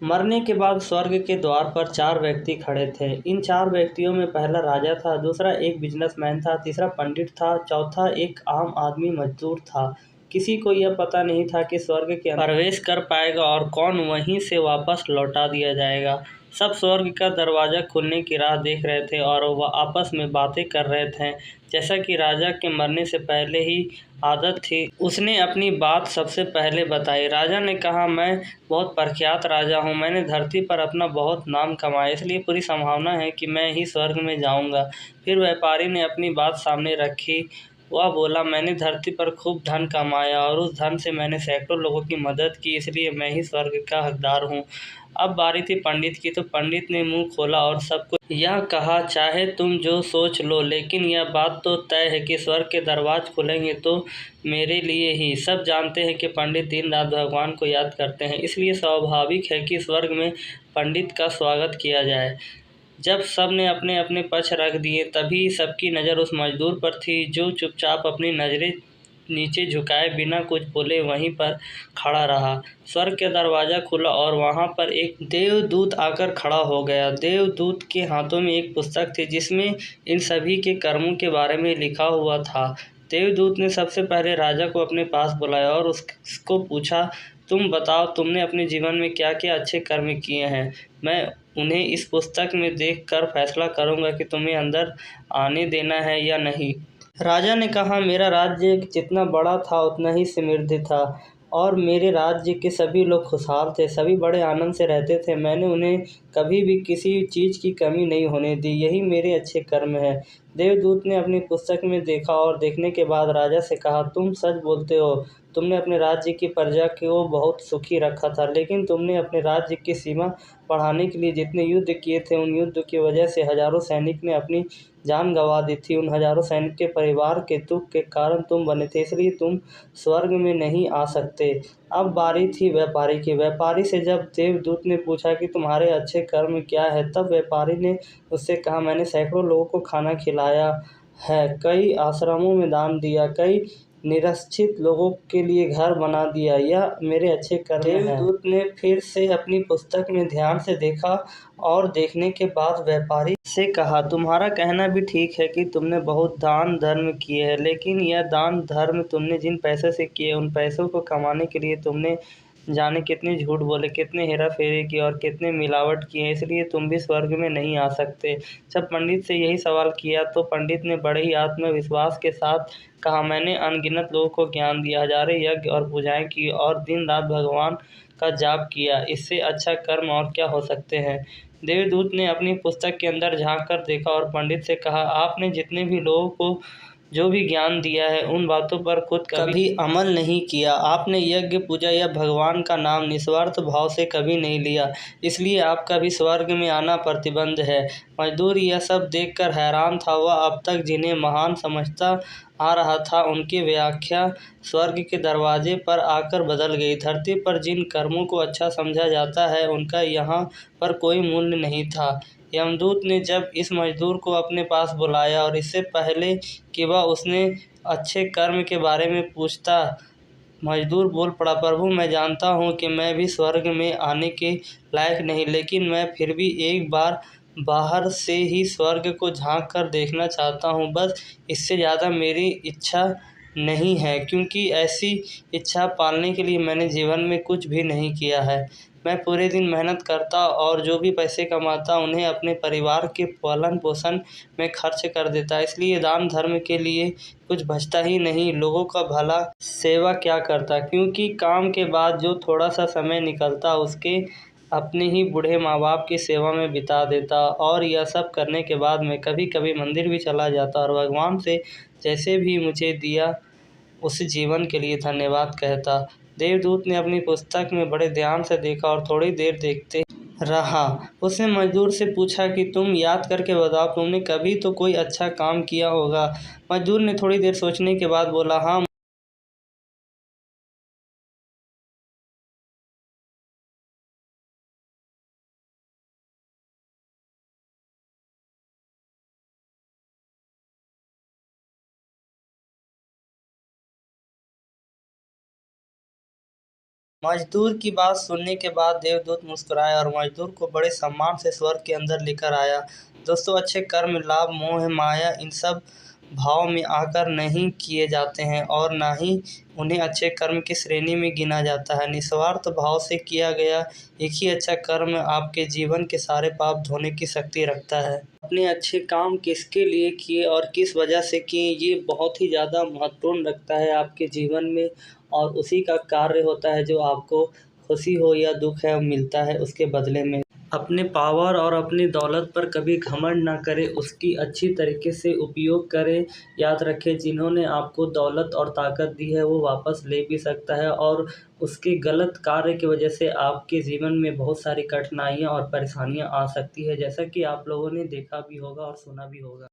मरने के बाद स्वर्ग के द्वार पर 4 व्यक्ति खड़े थे। इन 4 व्यक्तियों में पहला राजा था, दूसरा एक बिजनेसमैन था, तीसरा पंडित था, चौथा एक आम आदमी मजदूर था। किसी को यह पता नहीं था कि स्वर्ग के अंदर प्रवेश कर पाएगा और कौन वहीं से वापस लौटा दिया जाएगा। सब स्वर्ग का दरवाज़ा खुलने की राह देख रहे थे और वह आपस में बातें कर रहे थे। जैसा कि राजा के मरने से पहले ही आदत थी, उसने अपनी बात सबसे पहले बताई। राजा ने कहा, मैं बहुत प्रख्यात राजा हूँ। मैंने धरती पर अपना बहुत नाम कमाया, इसलिए पूरी संभावना है कि मैं ही स्वर्ग में जाऊँगा। फिर व्यापारी ने अपनी बात सामने रखी। वह बोला, मैंने धरती पर खूब धन कमाया और उस धन से मैंने सैकड़ों लोगों की मदद की, इसलिए मैं ही स्वर्ग का हकदार हूँ। अब बारी थी पंडित की, तो पंडित ने मुंह खोला और सबको यह कहा, चाहे तुम जो सोच लो, लेकिन यह बात तो तय है कि स्वर्ग के दरवाजे खुलेंगे तो मेरे लिए ही। सब जानते हैं कि पंडित दिन रात भगवान को याद करते हैं, इसलिए स्वाभाविक है कि स्वर्ग में पंडित का स्वागत किया जाए। जब सब ने अपने अपने पक्ष रख दिए, तभी सबकी नज़र उस मजदूर पर थी जो चुपचाप अपनी नज़रें नीचे झुकाए बिना कुछ बोले वहीं पर खड़ा रहा। स्वर्ग का दरवाज़ा खुला और वहाँ पर एक देवदूत आकर खड़ा हो गया। देवदूत के हाथों में एक पुस्तक थी जिसमें इन सभी के कर्मों के बारे में लिखा हुआ था। देवदूत ने सबसे पहले राजा को अपने पास बुलाया और उसको पूछा, तुम बताओ, तुमने अपने जीवन में क्या क्या अच्छे कर्म किए हैं। मैं उन्हें इस पुस्तक में देखकर फैसला करूंगा कि तुम्हें अंदर आने देना है या नहीं। राजा ने कहा, मेरा राज्य जितना बड़ा था उतना ही समृद्ध था और मेरे राज्य के सभी लोग खुशहाल थे, सभी बड़े आनंद से रहते थे। मैंने उन्हें कभी भी किसी चीज़ की कमी नहीं होने दी, यही मेरे अच्छे कर्म हैं। देवदूत ने अपनी पुस्तक में देखा और देखने के बाद राजा से कहा, तुम सच बोलते हो। तुमने अपने राज्य की प्रजा को बहुत सुखी रखा था, लेकिन तुमने अपने राज्य की सीमा बढ़ाने के लिए जितने युद्ध किए थे, उन युद्ध की वजह से हजारों सैनिक ने अपनी जान गंवा दी थी। उन हजारों सैनिक के परिवार के दुख के कारण तुम बने थे, इसलिए तुम स्वर्ग में नहीं आ सकते। अब बारी थी व्यापारी की। व्यापारी से जब देवदूत ने पूछा कि तुम्हारे अच्छे कर्म क्या है, तब व्यापारी ने उससे कहा, मैंने सैकड़ों लोगों को खाना खिलाया है, कई आश्रमों में दान दिया, कई निरक्षित लोगों के लिए घर बना दिया, यह मेरे अच्छे कर्म हैं। देवदूत ने फिर से अपनी पुस्तक में ध्यान से देखा और देखने के बाद व्यापारी से कहा, तुम्हारा कहना भी ठीक है कि तुमने बहुत दान धर्म किए हैं, लेकिन यह दान धर्म तुमने जिन पैसों से किए, उन पैसों को कमाने के लिए तुमने जाने कितने झूठ बोले, कितने हेरा फेरी की और कितने मिलावट किए, इसलिए तुम भी स्वर्ग में नहीं आ सकते। जब पंडित से यही सवाल किया तो पंडित ने बड़े ही आत्मविश्वास के साथ कहा, मैंने अनगिनत लोगों को ज्ञान दिया, हजारों यज्ञ और पूजाएं की और दिन रात भगवान का जाप किया, इससे अच्छा कर्म और क्या हो सकते हैं। देवदूत ने अपनी पुस्तक के अंदर झांक कर देखा और पंडित से कहा, आपने जितने भी लोगों को जो भी ज्ञान दिया है, उन बातों पर खुद कभी अमल नहीं किया। आपने यज्ञ पूजा या भगवान का नाम निस्वार्थ भाव से कभी नहीं लिया, इसलिए आपका भी स्वर्ग में आना प्रतिबंध है। मजदूर यह सब देखकर हैरान था। वह अब तक जिन्हें महान समझता आ रहा था, उनकी व्याख्या स्वर्ग के दरवाजे पर आकर बदल गई। धरती पर जिन कर्मों को अच्छा समझा जाता है, उनका यहाँ पर कोई मूल्य नहीं था। यमदूत ने जब इस मजदूर को अपने पास बुलाया और इससे पहले कि वह उसने अच्छे कर्म के बारे में पूछता, मजदूर बोल पड़ा, प्रभु, मैं जानता हूँ कि मैं भी स्वर्ग में आने के लायक नहीं, लेकिन मैं फिर भी एक बार बाहर से ही स्वर्ग को झांक कर देखना चाहता हूँ। बस इससे ज़्यादा मेरी इच्छा नहीं है, क्योंकि ऐसी इच्छा पालने के लिए मैंने जीवन में कुछ भी नहीं किया है। मैं पूरे दिन मेहनत करता और जो भी पैसे कमाता उन्हें अपने परिवार के पालन पोषण में खर्च कर देता, इसलिए दान धर्म के लिए कुछ बचता ही नहीं। लोगों का भला सेवा क्या करता, क्योंकि काम के बाद जो थोड़ा सा समय निकलता उसके अपने ही बूढ़े माँ बाप की सेवा में बिता देता। और यह सब करने के बाद मैं कभी कभी मंदिर भी चला जाता और भगवान से जैसे भी मुझे दिया उस जीवन के लिए धन्यवाद कहता। देवदूत ने अपनी पुस्तक में बड़े ध्यान से देखा और थोड़ी देर देखते रहा। उसने मजदूर से पूछा कि तुम याद करके बताओ, तुमने कभी तो कोई अच्छा काम किया होगा। मजदूर ने थोड़ी देर सोचने के बाद बोला, हाँ, मजदूर की बात सुनने के बाद देवदूत मुस्कुराया और मजदूर को बड़े सम्मान से स्वर्ग के अंदर लेकर आया। दोस्तों, अच्छे कर्म, लाभ, मोह, माया इन सब भाव में आकर नहीं किए जाते हैं और ना ही उन्हें अच्छे कर्म की श्रेणी में गिना जाता है। निस्वार्थ भाव से किया गया एक ही अच्छा कर्म आपके जीवन के सारे पाप धोने की शक्ति रखता है। अपने अच्छे काम किसके लिए किए और किस वजह से किए, ये बहुत ही ज़्यादा महत्वपूर्ण रखता है आपके जीवन में, और उसी का कार्य होता है जो आपको खुशी हो या दुख है मिलता है उसके बदले में। अपने पावर और अपनी दौलत पर कभी घमंड ना करें, उसकी अच्छी तरीके से उपयोग करें। याद रखें, जिन्होंने आपको दौलत और ताकत दी है वो वापस ले भी सकता है, और उसके गलत कार्य की वजह से आपके जीवन में बहुत सारी कठिनाइयाँ और परेशानियाँ आ सकती है, जैसा कि आप लोगों ने देखा भी होगा और सुना भी होगा।